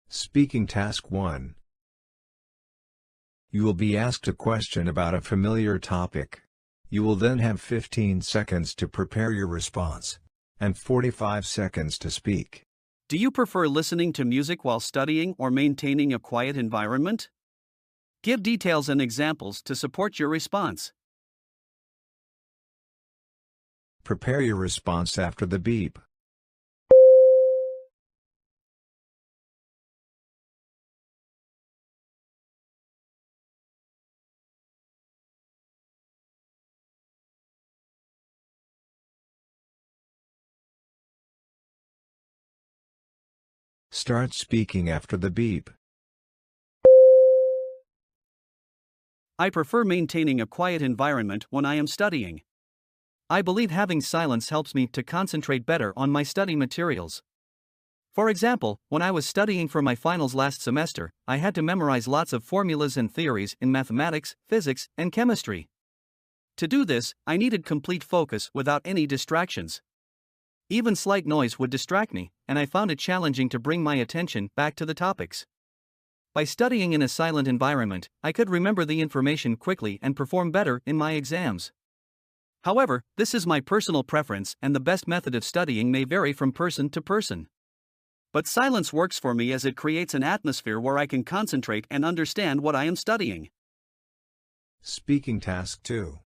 Speaking Task 1. You will be asked a question about a familiar topic. You will then have 15 seconds to prepare your response, and 45 seconds to speak. Do you prefer listening to music while studying or maintaining a quiet environment? Give details and examples to support your response. Prepare your response after the beep. Start speaking after the beep. I prefer maintaining a quiet environment when I am studying. I believe having silence helps me to concentrate better on my study materials. For example, when I was studying for my finals last semester, I had to memorize lots of formulas and theories in mathematics, physics, and chemistry. To do this, I needed complete focus without any distractions. Even slight noise would distract me, and I found it challenging to bring my attention back to the topics. By studying in a silent environment, I could remember the information quickly and perform better in my exams. However, this is my personal preference, and the best method of studying may vary from person to person. But silence works for me as it creates an atmosphere where I can concentrate and understand what I am studying. Speaking Task 2.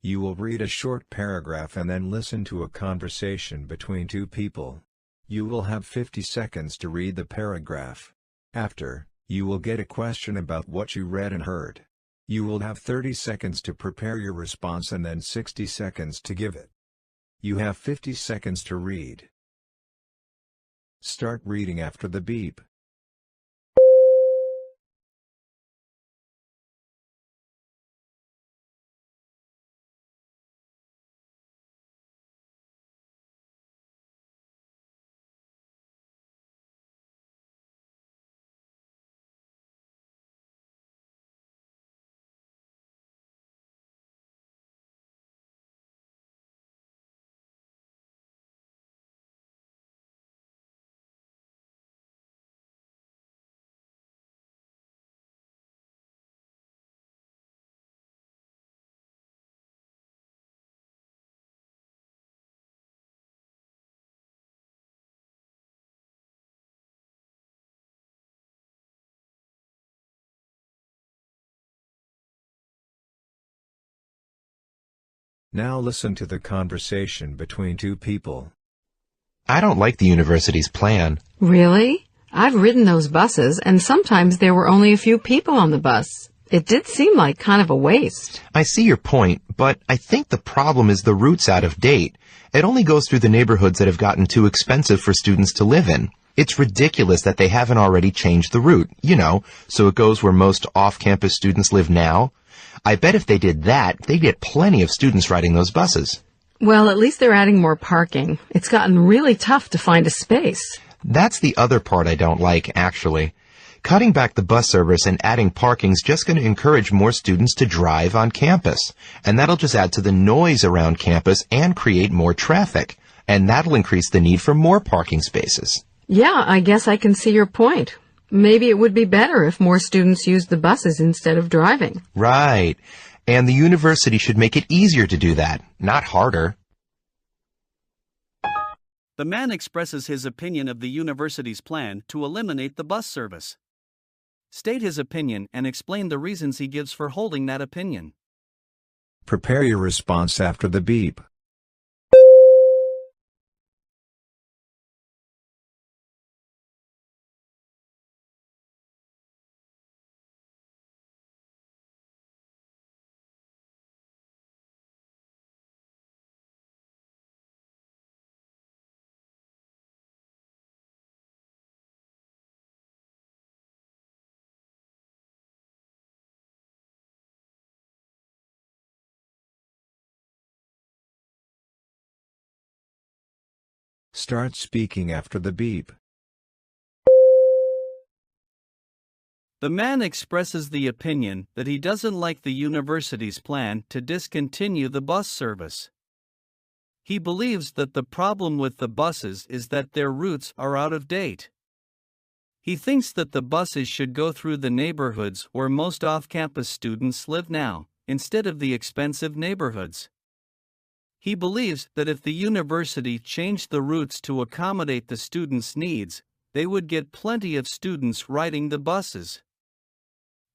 You will read a short paragraph and then listen to a conversation between two people. You will have 50 seconds to read the paragraph. After, you will get a question about what you read and heard. You will have 30 seconds to prepare your response and then 60 seconds to give it. You have 50 seconds to read. Start reading after the beep. Now listen to the conversation between two people. I don't like the university's plan. Really? I've ridden those buses, and sometimes there were only a few people on the bus. It did seem like kind of a waste. I see your point, but I think the problem is the route's out of date. It only goes through the neighborhoods that have gotten too expensive for students to live in. It's ridiculous that they haven't already changed the route, so it goes where most off-campus students live now. I bet if they did that, they'd get plenty of students riding those buses. Well, at least they're adding more parking. It's gotten really tough to find a space. That's the other part I don't like, actually. Cutting back the bus service and adding parking's just going to encourage more students to drive on campus. And that'll just add to the noise around campus and create more traffic. And that'll increase the need for more parking spaces. Yeah, I guess I can see your point. Maybe it would be better if more students used the buses instead of driving. Right. And the university should make it easier to do that, not harder. The man expresses his opinion of the university's plan to eliminate the bus service. State his opinion and explain the reasons he gives for holding that opinion. Prepare your response after the beep. Start speaking after the beep. The man expresses the opinion that he doesn't like the university's plan to discontinue the bus service. He believes that the problem with the buses is that their routes are out of date. He thinks that the buses should go through the neighborhoods where most off-campus students live now, instead of the expensive neighborhoods. He believes that if the university changed the routes to accommodate the students' needs, they would get plenty of students riding the buses.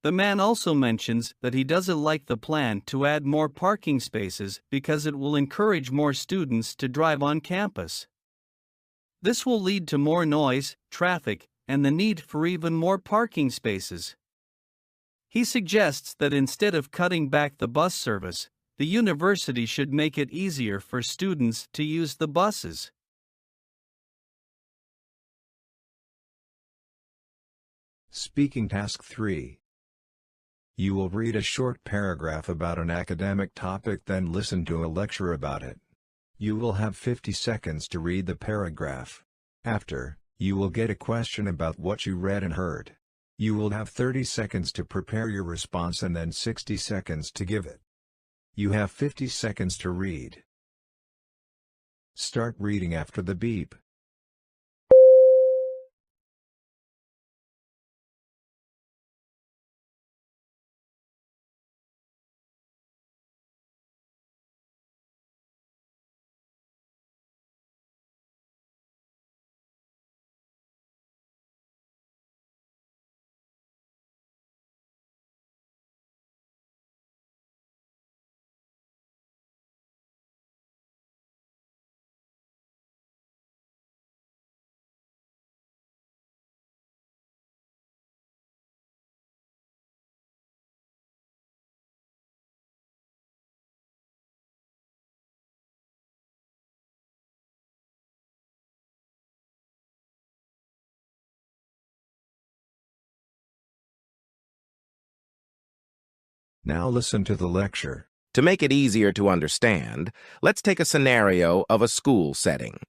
The man also mentions that he doesn't like the plan to add more parking spaces because it will encourage more students to drive on campus. This will lead to more noise, traffic, and the need for even more parking spaces. He suggests that instead of cutting back the bus service, the university should make it easier for students to use the buses. Speaking Task 3. You will read a short paragraph about an academic topic, then listen to a lecture about it. You will have 50 seconds to read the paragraph. After, you will get a question about what you read and heard. You will have 30 seconds to prepare your response and then 60 seconds to give it. You have 50 seconds to read. Start reading after the beep. Now listen to the lecture. To make it easier to understand, let's take a scenario of a school setting.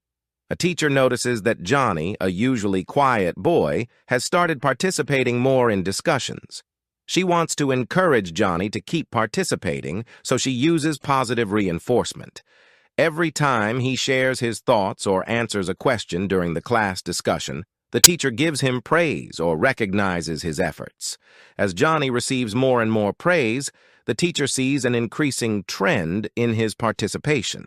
A teacher notices that Johnny, a usually quiet boy, has started participating more in discussions. She wants to encourage Johnny to keep participating, so she uses positive reinforcement. Every time he shares his thoughts or answers a question during the class discussion, the teacher gives him praise or recognizes his efforts. As Johnny receives more and more praise, the teacher sees an increasing trend in his participation.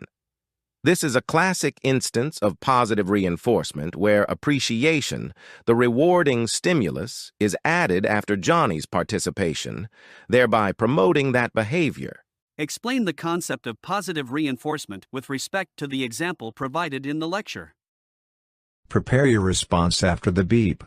This is a classic instance of positive reinforcement where appreciation, the rewarding stimulus, is added after Johnny's participation, thereby promoting that behavior. Explain the concept of positive reinforcement with respect to the example provided in the lecture. Prepare your response after the beep.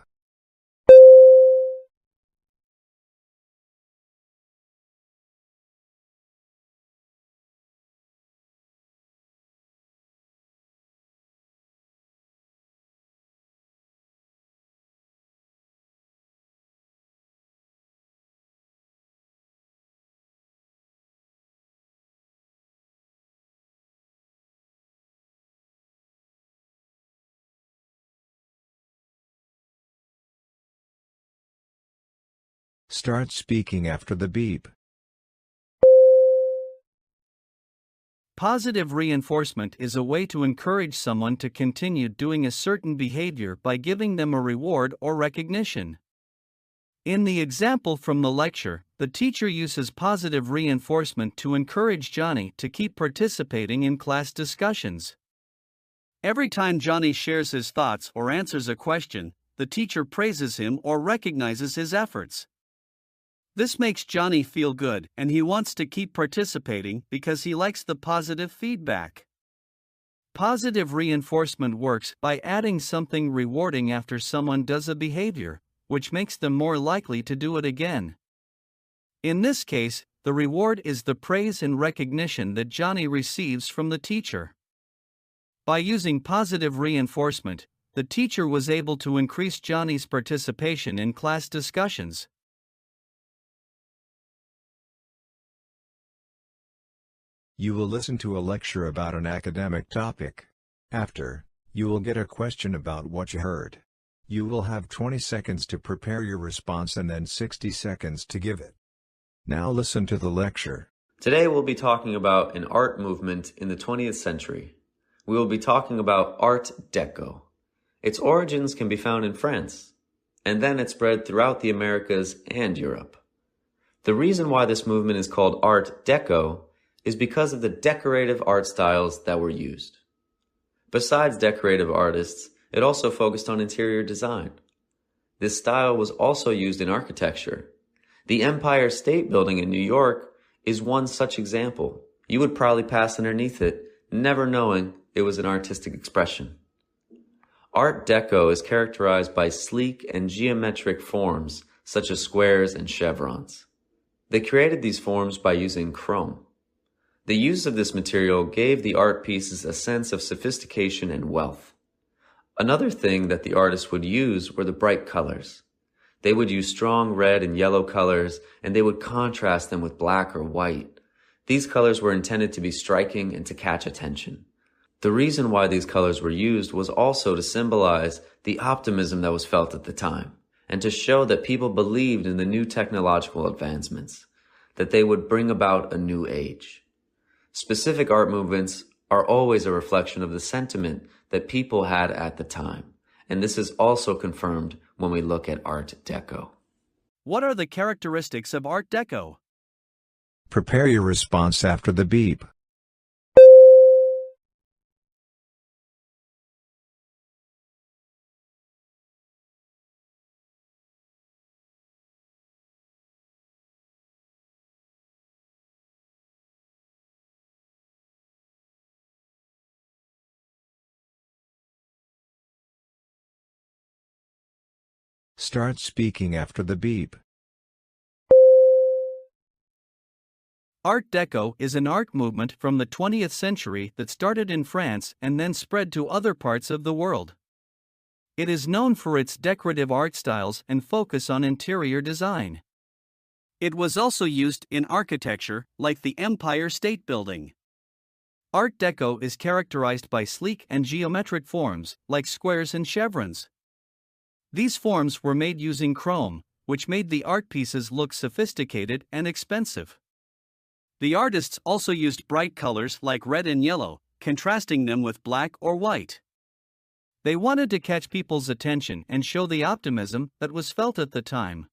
Start speaking after the beep. Positive reinforcement is a way to encourage someone to continue doing a certain behavior by giving them a reward or recognition. In the example from the lecture, the teacher uses positive reinforcement to encourage Johnny to keep participating in class discussions. Every time Johnny shares his thoughts or answers a question, the teacher praises him or recognizes his efforts. This makes Johnny feel good, and he wants to keep participating because he likes the positive feedback. Positive reinforcement works by adding something rewarding after someone does a behavior, which makes them more likely to do it again. In this case, the reward is the praise and recognition that Johnny receives from the teacher. By using positive reinforcement, the teacher was able to increase Johnny's participation in class discussions. You will listen to a lecture about an academic topic. After, you will get a question about what you heard. You will have 20 seconds to prepare your response and then 60 seconds to give it. Now listen to the lecture. Today we'll be talking about an art movement in the 20th century. We will be talking about Art Deco. Its origins can be found in France. and then it spread throughout the Americas and Europe. The reason why this movement is called Art Deco is because of the decorative art styles that were used. Besides decorative artists, it also focused on interior design. This style was also used in architecture. The Empire State Building in New York is one such example. You would probably pass underneath it, never knowing it was an artistic expression. Art Deco is characterized by sleek and geometric forms, such as squares and chevrons. They created these forms by using chrome. The use of this material gave the art pieces a sense of sophistication and wealth. Another thing that the artists would use were the bright colors. They would use strong red and yellow colors, and they would contrast them with black or white. These colors were intended to be striking and to catch attention. The reason why these colors were used was also to symbolize the optimism that was felt at the time, and to show that people believed in the new technological advancements, that they would bring about a new age. Specific art movements are always a reflection of the sentiment that people had at the time, and this is also confirmed when we look at Art Deco. What are the characteristics of Art Deco? Prepare your response after the beep. Start speaking after the beep. Art Deco is an art movement from the 20th century that started in France and then spread to other parts of the world. It is known for its decorative art styles and focus on interior design. It was also used in architecture, like the Empire State Building. Art Deco is characterized by sleek and geometric forms, like squares and chevrons. These forms were made using chrome, which made the art pieces look sophisticated and expensive. The artists also used bright colors like red and yellow, contrasting them with black or white. They wanted to catch people's attention and show the optimism that was felt at the time.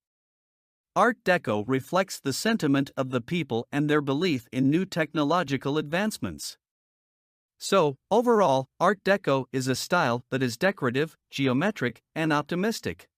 Art Deco reflects the sentiment of the people and their belief in new technological advancements. So, overall, Art Deco is a style that is decorative, geometric, and optimistic.